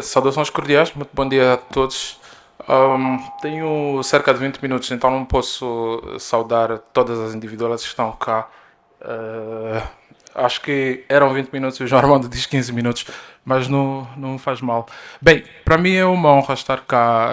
Saudações cordiais, muito bom dia a todos. Tenho cerca de 20 minutos, então não posso saudar todas as individualidades que estão cá. Uh, Acho que eram 20 minutos e o João Armando diz 15 minutos, mas não faz mal. Bem, para mim é uma honra estar cá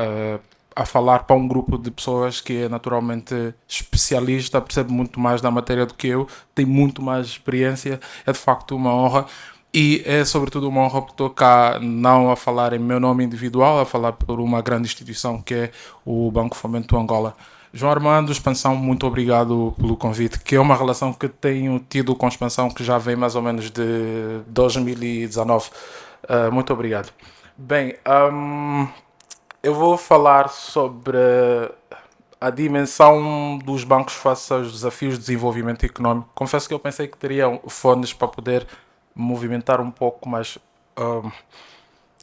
a falar para um grupo de pessoas que é naturalmente especialista, percebe muito mais da matéria do que eu, tem muito mais experiência, é de facto uma honra. E é sobretudo uma honra porque estou cá não a falar em meu nome individual, a falar por uma grande instituição que é o Banco Fomento Angola. João Armando, Expansão, muito obrigado pelo convite, que é uma relação que tenho tido com a Expansão que já vem mais ou menos de 2019. Muito obrigado. Bem, eu vou falar sobre a dimensão dos bancos face aos desafios de desenvolvimento económico. Confesso que eu pensei que teria fones para poder movimentar um pouco, mas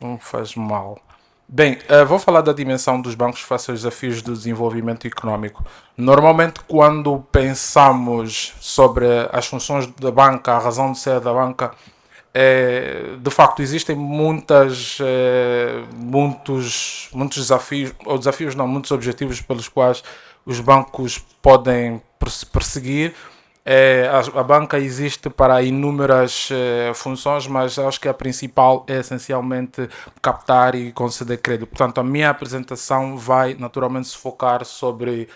não faz mal. Bem, vou falar da dimensão dos bancos face aos desafios do desenvolvimento económico. Normalmente, quando pensamos sobre as funções da banca, a razão de ser da banca, de facto existem muitos desafios, ou desafios não, muitos objetivos pelos quais os bancos podem perseguir. A banca existe para inúmeras funções, mas acho que a principal é essencialmente captar e conceder crédito. Portanto, a minha apresentação vai naturalmente se focar sobre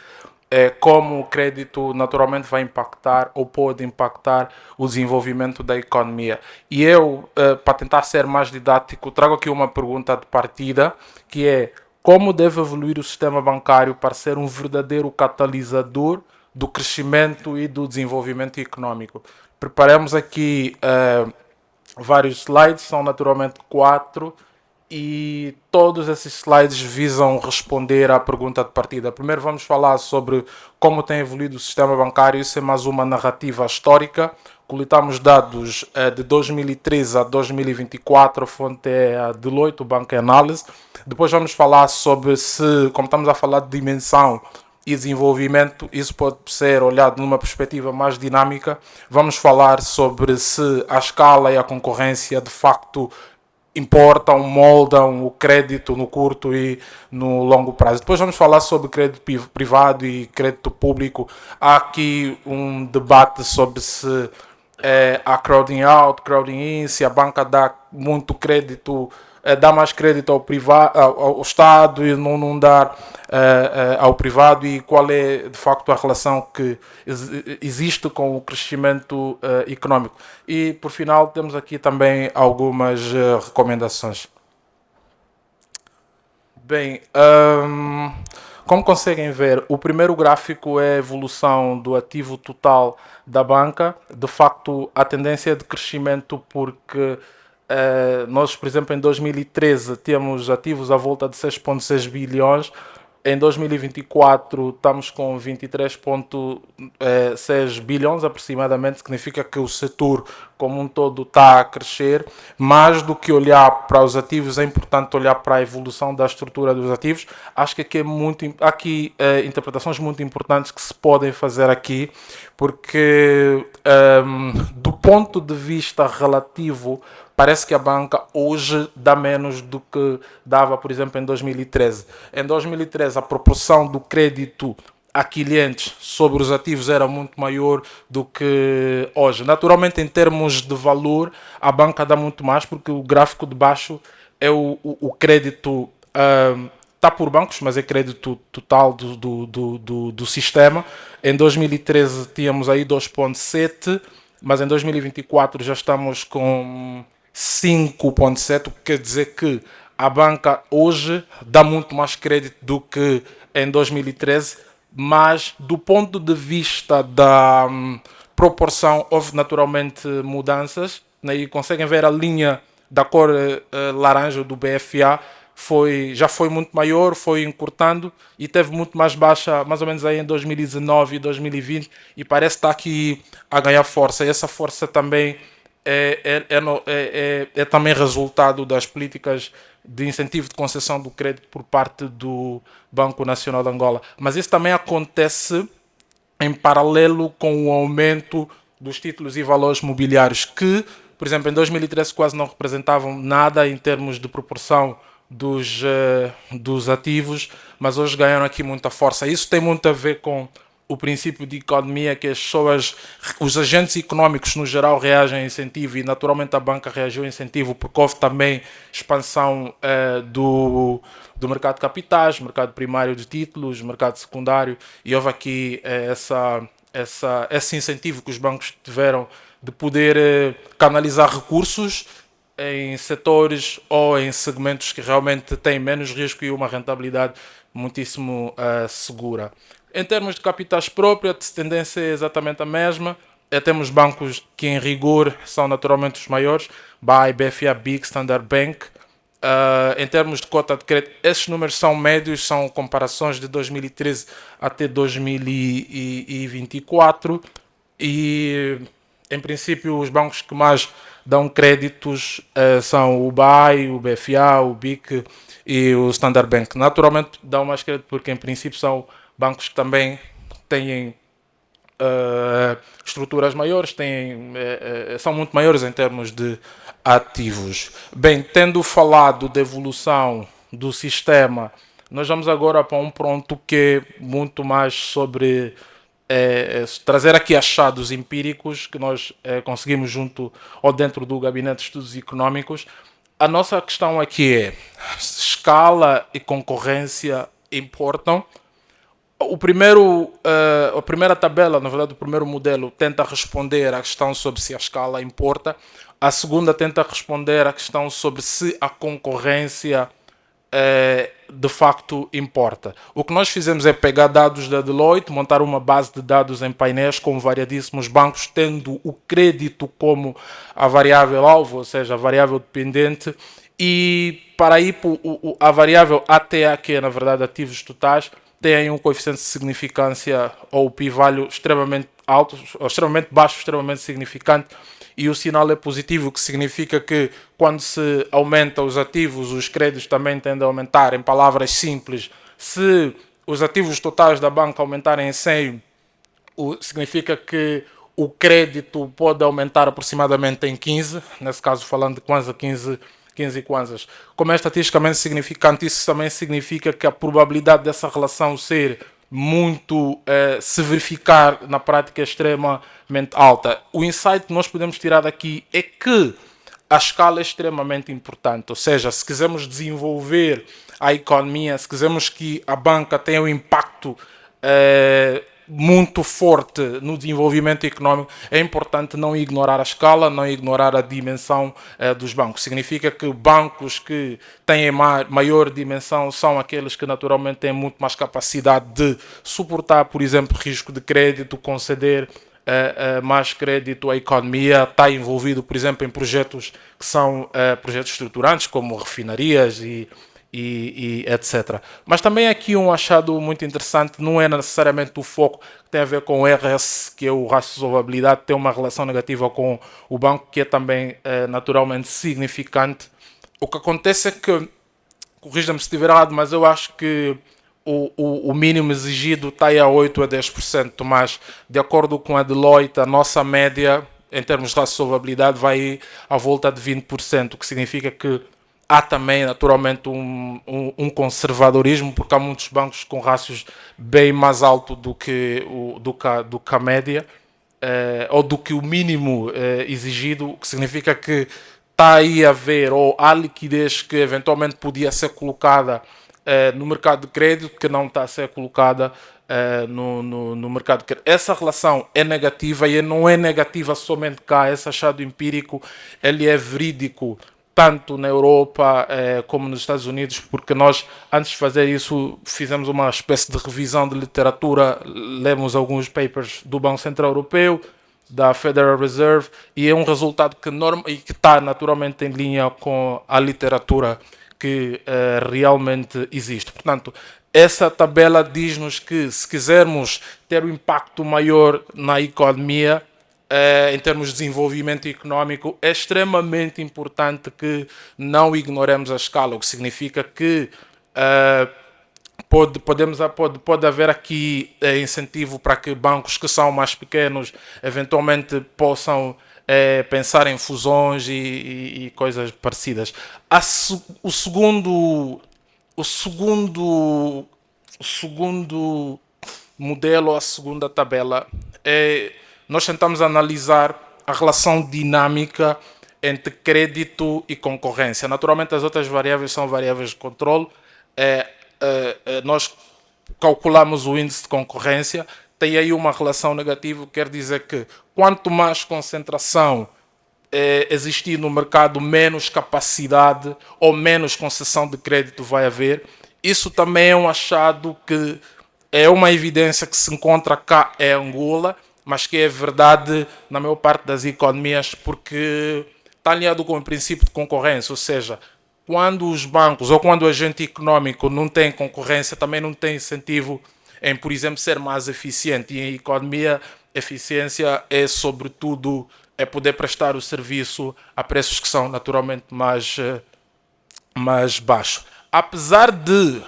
como o crédito naturalmente vai impactar ou pode impactar o desenvolvimento da economia. E eu, para tentar ser mais didático, trago aqui uma pergunta de partida, que é: como deve evoluir o sistema bancário para ser um verdadeiro catalisador do crescimento e do desenvolvimento econômico? Preparamos aqui vários slides, são naturalmente quatro, e todos esses slides visam responder à pergunta de partida. Primeiro vamos falar sobre como tem evoluído o sistema bancário, isso é mais uma narrativa histórica. Coletamos dados de 2013 a 2024, a fonte é a Deloitte, o Banco Analysis. Depois vamos falar sobre se, como estamos a falar de dimensão e desenvolvimento, isso pode ser olhado numa perspectiva mais dinâmica. Vamos falar sobre se a escala e a concorrência de facto importam, moldam o crédito no curto e no longo prazo. Depois vamos falar sobre crédito privado e crédito público. Há aqui um debate sobre se há crowding out, crowding in, se a banca dá muito crédito, dá mais crédito ao privado, ao Estado e não dar ao privado, e qual é de facto a relação que existe com o crescimento económico. E por final temos aqui também algumas recomendações. Bem, como conseguem ver, o primeiro gráfico é a evolução do ativo total da banca. De facto, a tendência é de crescimento, porque nós, por exemplo, em 2013 temos ativos à volta de 6,6 bilhões. Em 2024 estamos com 23,6 bilhões aproximadamente, significa que o setor como um todo está a crescer. Mais do que olhar para os ativos, é importante olhar para a evolução da estrutura dos ativos. Acho que aqui há aqui interpretações muito importantes que se podem fazer aqui, porque do ponto de vista relativo, parece que a banca hoje dá menos do que dava, por exemplo, em 2013. Em 2013, a proporção do crédito a clientes sobre os ativos era muito maior do que hoje. Naturalmente, em termos de valor, a banca dá muito mais, porque o gráfico de baixo é o crédito. Está por bancos, mas é crédito total do sistema. Em 2013 tínhamos aí 2,7, mas em 2024 já estamos com 5,7, o que quer dizer que a banca hoje dá muito mais crédito do que em 2013, mas do ponto de vista da proporção houve naturalmente mudanças, né? E conseguem ver a linha da cor laranja do BFA, já foi muito maior, foi encurtando e teve muito mais baixa, mais ou menos aí em 2019 e 2020, e parece estar aqui a ganhar força. E essa força também é também resultado das políticas de incentivo de concessão do crédito por parte do Banco Nacional de Angola. Mas isso também acontece em paralelo com o aumento dos títulos e valores mobiliários, que por exemplo, em 2013 quase não representavam nada em termos de proporção dos ativos, mas hoje ganharam aqui muita força. Isso tem muito a ver com o princípio de economia, que as pessoas, os agentes económicos no geral reagem a incentivo, e naturalmente a banca reagiu a incentivo porque houve também expansão do mercado de capitais, mercado primário de títulos, mercado secundário, e houve aqui esse incentivo que os bancos tiveram de poder canalizar recursos em setores ou em segmentos que realmente têm menos risco e uma rentabilidade muitíssimo segura. Em termos de capitais próprios, a tendência é exatamente a mesma. Temos bancos que, em rigor, são naturalmente os maiores: BAE, BFA, BIC, Standard Bank. Em termos de cota de crédito, esses números são médios, são comparações de 2013 até 2024. E, em princípio, os bancos que mais dão créditos são o BAE, o BFA, o BIC e o Standard Bank. Naturalmente, dão mais crédito porque, em princípio, são bancos que também têm estruturas maiores, são muito maiores em termos de ativos. Bem, tendo falado da evolução do sistema, nós vamos agora para um ponto que é muito mais sobre trazer aqui achados empíricos que nós conseguimos junto ou dentro do Gabinete de Estudos Económicos. A nossa questão aqui é: escala e concorrência importam? A primeira tabela, na verdade, o primeiro modelo tenta responder à questão sobre se a escala importa. A segunda tenta responder à questão sobre se a concorrência de facto importa. O que nós fizemos é pegar dados da Deloitte, montar uma base de dados em painéis com variadíssimos bancos, tendo o crédito como a variável alvo, ou seja, a variável dependente, e para ir para a variável ATA, que é na verdade ativos totais, tem um coeficiente de significância ou p-value extremamente alto, ou extremamente baixo, extremamente significante, e o sinal é positivo, que significa que quando se aumenta os ativos, os créditos também tendem a aumentar. Em palavras simples, se os ativos totais da banca aumentarem em 100, significa que o crédito pode aumentar aproximadamente em 15, nesse caso falando de Kwanza, 15 kwanzas. Como é estatisticamente significante, isso também significa que a probabilidade dessa relação ser muito se verificar na prática é extremamente alta. O insight que nós podemos tirar daqui é que a escala é extremamente importante, ou seja, se quisermos desenvolver a economia, se quisermos que a banca tenha um impacto muito forte no desenvolvimento económico, é importante não ignorar a escala, não ignorar a dimensão dos bancos. Significa que bancos que têm maior dimensão são aqueles que naturalmente têm muito mais capacidade de suportar, por exemplo, risco de crédito, conceder mais crédito à economia, está envolvido, por exemplo, em projetos que são projetos estruturantes, como refinarias e etc. Mas também aqui um achado muito interessante, não é necessariamente o foco que tem a ver com o RS, que é o rastro de solvabilidade, tem uma relação negativa com o banco, que é também naturalmente significante. O que acontece é que, corrija-me se estiver errado, mas eu acho que o mínimo exigido está aí a 8 a 10%, mas de acordo com a Deloitte, a nossa média em termos de rastro de solvabilidade vai à volta de 20%, o que significa que há também, naturalmente, um conservadorismo, porque há muitos bancos com rácios bem mais alto do que a média, ou do que o mínimo exigido, o que significa que está aí a haver, ou há liquidez que eventualmente podia ser colocada no mercado de crédito, que não está a ser colocada no mercado de crédito. Essa relação é negativa, e não é negativa somente cá. Esse achado empírico ele é verídico tanto na Europa como nos Estados Unidos, porque nós, antes de fazer isso, fizemos uma espécie de revisão de literatura, lemos alguns papers do Banco Central Europeu, da Federal Reserve, e é um resultado que está naturalmente em linha com a literatura que realmente existe. Portanto, essa tabela diz-nos que, se quisermos ter um impacto maior na economia, em termos de desenvolvimento económico, é extremamente importante que não ignoremos a escala, o que significa que pode haver aqui incentivo para que bancos que são mais pequenos eventualmente possam pensar em fusões e coisas parecidas. O segundo, o segundo, o segundo modelo, a segunda tabela, nós tentamos analisar a relação dinâmica entre crédito e concorrência. Naturalmente, as outras variáveis são variáveis de controle. Nós calculamos o índice de concorrência, tem aí uma relação negativa, quer dizer que quanto mais concentração existir no mercado, menos capacidade ou menos concessão de crédito vai haver. Isso também é um achado que é uma evidência que se encontra cá em Angola, mas que é verdade na maior parte das economias, porque está alinhado com o princípio de concorrência, ou seja, quando os bancos ou quando o agente econômico não tem concorrência, também não tem incentivo em, por exemplo, ser mais eficiente. E em economia, eficiência é sobretudo poder prestar o serviço a preços que são naturalmente mais baixos. Apesar de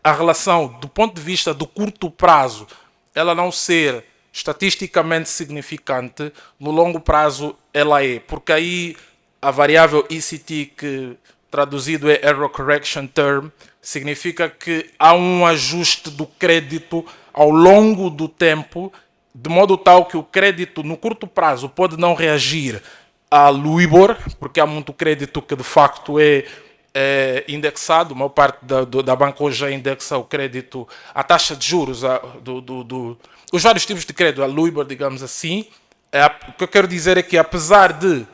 a relação, do ponto de vista do curto prazo, ela não ser estatisticamente significante, no longo prazo ela é, porque aí a variável ECT, que traduzido é Error Correction Term, significa que há um ajuste do crédito ao longo do tempo, de modo tal que o crédito no curto prazo pode não reagir a Luibor, porque há muito crédito que de facto é indexado, a maior parte da banca hoje já indexa o crédito, a taxa de juros, os vários tipos de crédito, a Luibor, digamos assim. O que eu quero dizer é que apesar de,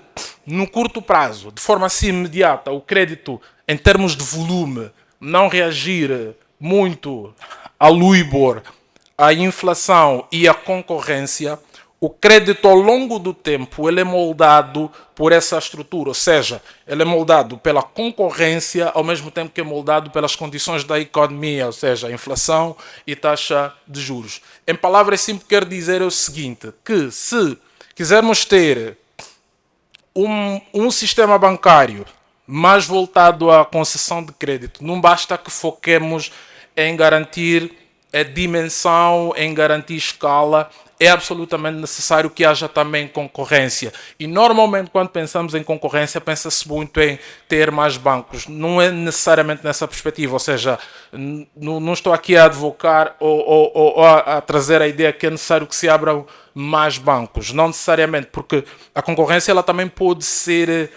no curto prazo, de forma assim imediata, o crédito, em termos de volume, não reagir muito a Luibor, a inflação e a concorrência, o crédito ao longo do tempo ele é moldado por essa estrutura, ou seja, ele é moldado pela concorrência ao mesmo tempo que é moldado pelas condições da economia, ou seja, inflação e taxa de juros. Em palavras simples, quero dizer o seguinte, que se quisermos ter um sistema bancário mais voltado à concessão de crédito, não basta que foquemos em garantir a dimensão, em garantir escala, é absolutamente necessário que haja também concorrência. E normalmente quando pensamos em concorrência, pensa-se muito em ter mais bancos. Não é necessariamente nessa perspectiva, ou seja, não estou aqui a advocar ou a trazer a ideia que é necessário que se abram mais bancos. Não necessariamente, porque a concorrência ela também pode ser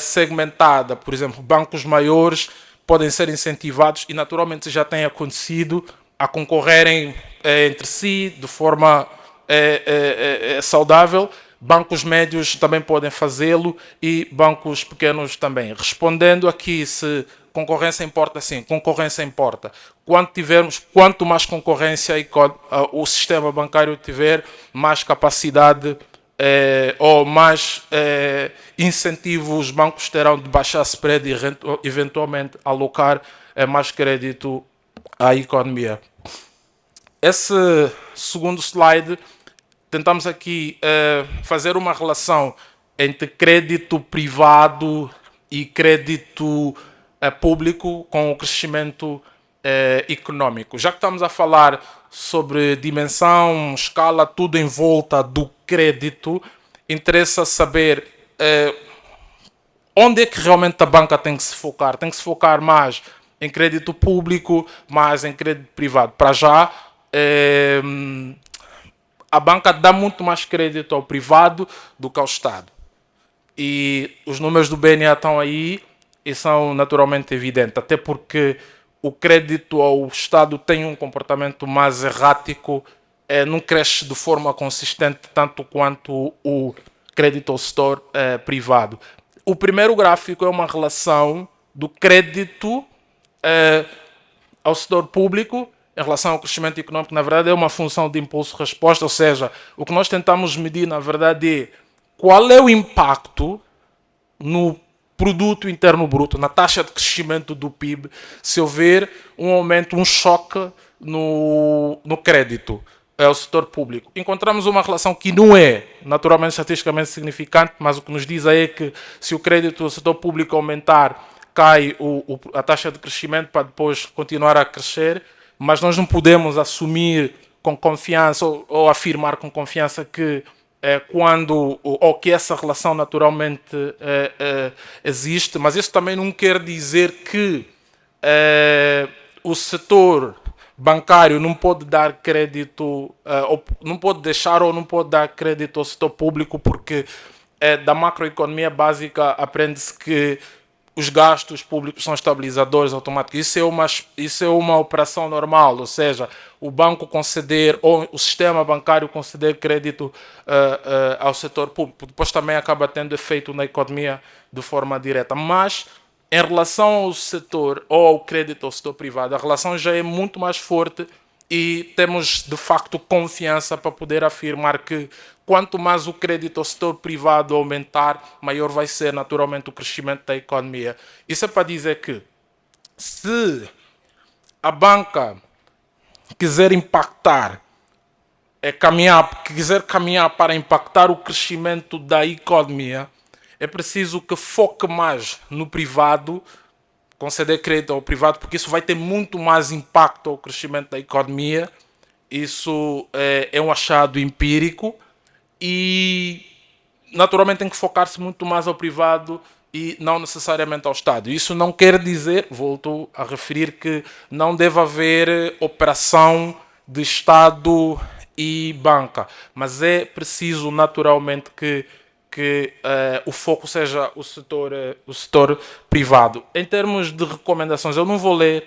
segmentada. Por exemplo, bancos maiores podem ser incentivados e naturalmente já tem acontecido a concorrerem entre si de forma saudável. Bancos médios também podem fazê-lo e bancos pequenos também. Respondendo aqui se concorrência importa, sim, concorrência importa. Quanto mais concorrência o sistema bancário tiver, mais capacidade ou mais incentivo os bancos terão de baixar spread e eventualmente alocar mais crédito à economia. Esse segundo slide, tentamos aqui fazer uma relação entre crédito privado e crédito público com o crescimento econômico. Já que estamos a falar sobre dimensão, escala, tudo em volta do crédito, interessa saber onde é que realmente a banca tem que se focar. Tem que se focar mais em crédito público, mais em crédito privado. Para já, a banca dá muito mais crédito ao privado do que ao Estado. E os números do BNA estão aí e são naturalmente evidentes, até porque o crédito ao Estado tem um comportamento mais errático, não cresce de forma consistente tanto quanto o crédito ao setor privado. O primeiro gráfico é uma relação do crédito ao setor público em relação ao crescimento econômico. Na verdade é uma função de impulso-resposta, ou seja, o que nós tentamos medir na verdade é qual é o impacto no produto interno bruto, na taxa de crescimento do PIB, se houver um aumento, um choque no crédito ao setor público. Encontramos uma relação que não é naturalmente estatisticamente significante, mas o que nos diz é que se o crédito ao setor público aumentar, cai a taxa de crescimento para depois continuar a crescer, mas nós não podemos assumir com confiança ou afirmar com confiança que quando ou que essa relação naturalmente existe, mas isso também não quer dizer que o setor bancário não pode dar crédito, ou não pode deixar ou não pode dar crédito ao setor público, porque da macroeconomia básica aprende-se que os gastos públicos são estabilizadores automáticos. Isso é uma operação normal, ou seja, o banco conceder, ou o sistema bancário conceder crédito ao setor público. Depois também acaba tendo efeito na economia de forma direta. Mas, em relação ao setor, ou ao crédito ao setor privado, a relação já é muito mais forte e temos, de facto, confiança para poder afirmar que quanto mais o crédito ao setor privado aumentar, maior vai ser naturalmente o crescimento da economia. Isso é para dizer que se a banca quiser impactar, quiser caminhar para impactar o crescimento da economia, é preciso que foque mais no privado, conceder crédito ao privado, porque isso vai ter muito mais impacto ao crescimento da economia. Isso é um achado empírico e naturalmente tem que focar-se muito mais ao privado e não necessariamente ao Estado. Isso não quer dizer, volto a referir, que não deve haver operação de Estado e banca, mas é preciso naturalmente que o foco seja o setor privado. Em termos de recomendações, eu não vou ler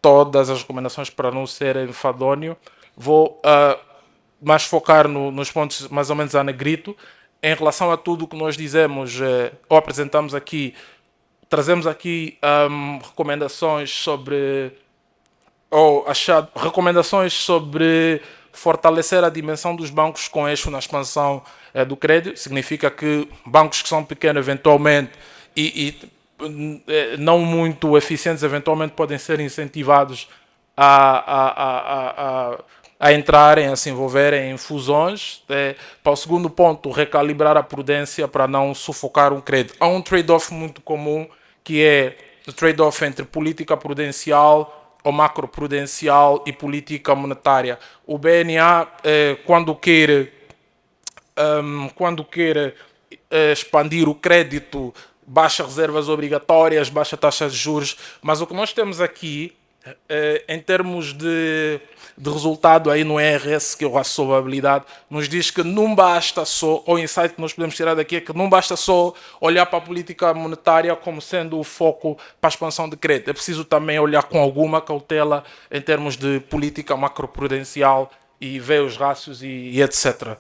todas as recomendações para não ser enfadonho, vou mais focar nos pontos mais ou menos a negrito. Em relação a tudo o que nós dizemos ou apresentamos aqui, trazemos aqui recomendações sobre fortalecer a dimensão dos bancos com eixo na expansão do crédito. Significa que bancos que são pequenos eventualmente e não muito eficientes eventualmente podem ser incentivados a entrarem, a se envolverem em fusões. Para o segundo ponto, recalibrar a prudência para não sufocar um crédito. Há um trade-off muito comum que é o trade-off entre política prudencial ou macroprudencial e política monetária. O BNA, quando quer expandir o crédito, baixa reservas obrigatórias, baixa taxas de juros, mas o que nós temos aqui, em termos de resultado aí no ERS, que é o raço sobre a habilidade, nos diz que não basta só, ou o insight que nós podemos tirar daqui é que não basta só olhar para a política monetária como sendo o foco para a expansão de crédito. É preciso também olhar com alguma cautela em termos de política macroprudencial e ver os rácios e etc.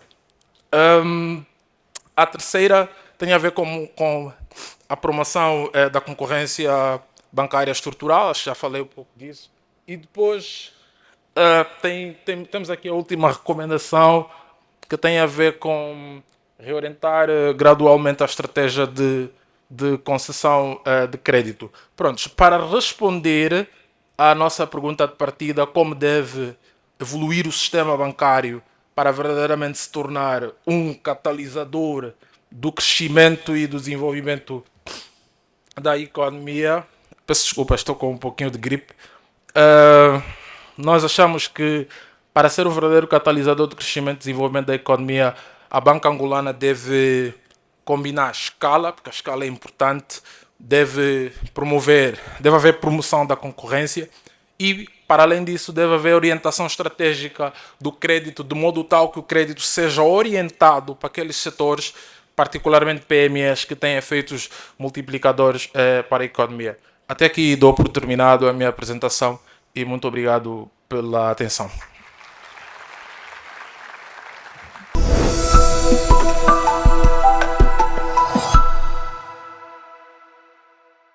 A terceira tem a ver com a promoção da concorrência bancária estrutural, acho que já falei um pouco disso. E depois temos aqui a última recomendação que tem a ver com reorientar gradualmente a estratégia de concessão de crédito. Prontos, para responder à nossa pergunta de partida, como deve evoluir o sistema bancário para verdadeiramente se tornar um catalisador do crescimento e do desenvolvimento da economia. Peço desculpa, estou com um pouquinho de gripe. Nós achamos que para ser o verdadeiro catalisador do crescimento e desenvolvimento da economia, a banca angolana deve combinar a escala, porque a escala é importante, deve haver promoção da concorrência e, para além disso, deve haver orientação estratégica do crédito, de modo tal que o crédito seja orientado para aqueles setores, particularmente PMEs, que têm efeitos multiplicadores para a economia. Até aqui dou por terminado a minha apresentação e muito obrigado pela atenção.